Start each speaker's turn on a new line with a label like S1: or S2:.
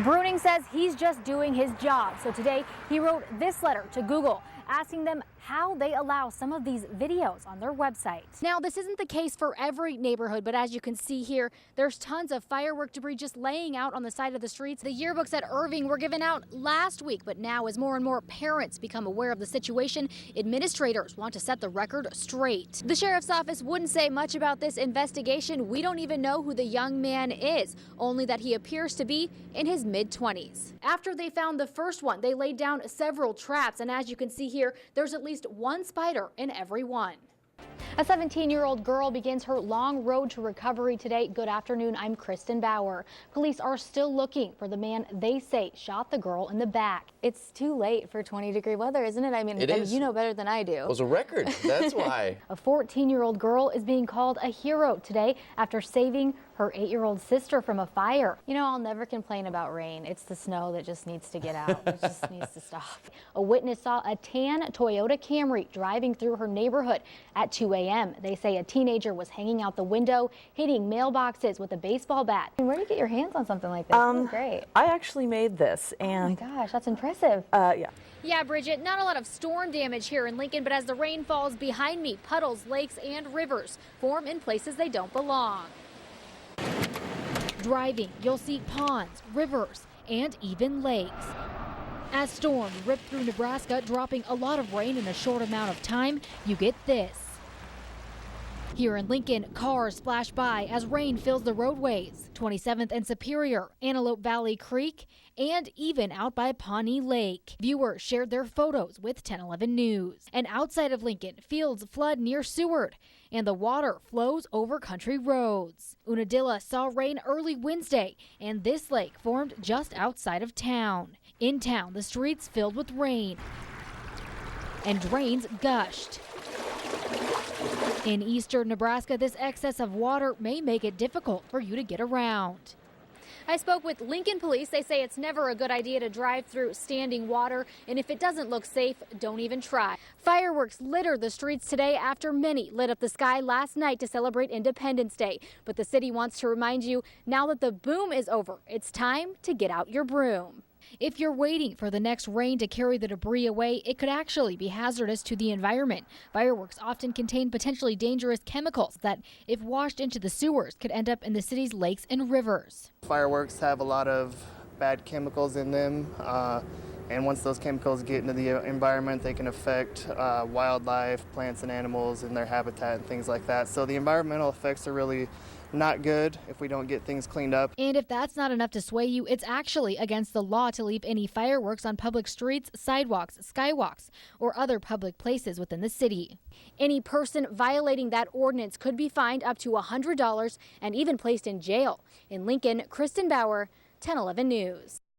S1: Bruning says he's just doing his job. So today he wrote this letter to Google asking them how they allow some of these videos on their website. Now, this isn't the case for every neighborhood, but as you can see here, there's tons of firework debris just laying out on the side of the streets. The yearbooks at Irving were given out last week, but now as more and more parents become aware of the situation, administrators want to set the record straight. The sheriff's office wouldn't say much about this investigation. We don't even know who the young man is, only that he appears to be in his mid-20s. After they found the first one, they laid down several traps, and as you can see here, there's at least one spider in every one. A 17-year-old girl begins her long road to recovery today. Good afternoon, I'm Kristin Bauer. Police are still looking for the man they say shot the girl in the back. It's too late for 20-degree weather, isn't it? I mean, you know better than I do.
S2: It was a record, that's why.
S1: A 14-year-old girl is being called a hero today after saving her 8-year-old sister from a fire. You know, I'll never complain about rain. It's the snow that just needs to get out. It just needs to stop. A witness saw a tan Toyota Camry driving through her neighborhood at 2 a.m. They say a teenager was hanging out the window, hitting mailboxes with a baseball bat. Where do you get your hands on something like this? This is great.
S3: I actually made this, and
S1: oh my gosh, that's impressive.
S3: Yeah.
S1: Yeah, Bridget, not a lot of storm damage here in Lincoln, but as the rain falls behind me, puddles, lakes, and rivers form in places they don't belong. Driving, you'll see ponds, rivers, and even lakes. As storms rip through Nebraska, dropping a lot of rain in a short amount of time, you get this. Here in Lincoln, cars splash by as rain fills the roadways. 27th and Superior, Antelope Valley Creek, and even out by Pawnee Lake. Viewers shared their photos with 1011 News. And outside of Lincoln, fields flood near Seward, and the water flows over country roads. Unadilla saw rain early Wednesday, and this lake formed just outside of town. In town, the streets filled with rain, and drains gushed. In eastern Nebraska, this excess of water may make it difficult for you to get around. I spoke with Lincoln police. They say it's never a good idea to drive through standing water, and if it doesn't look safe, don't even try. Fireworks litter the streets today after many lit up the sky last night to celebrate Independence Day. But the city wants to remind you, now that the boom is over, it's time to get out your broom. If you're waiting for the next rain to carry the debris away, it could actually be hazardous to the environment. Fireworks often contain potentially dangerous chemicals that, if washed into the sewers, could end up in the city's lakes and rivers.
S4: Fireworks have a lot of bad chemicals in them, and once those chemicals get into the environment, they can affect wildlife, plants and animals and their habitat and things like that. So the environmental effects are really not good if we don't get things cleaned up.
S1: And if that's not enough to sway you, it's actually against the law to leave any fireworks on public streets, sidewalks, skywalks, or other public places within the city. Any person violating that ordinance could be fined up to $100 and even placed in jail. In Lincoln, Kristin Bauer, 1011 News.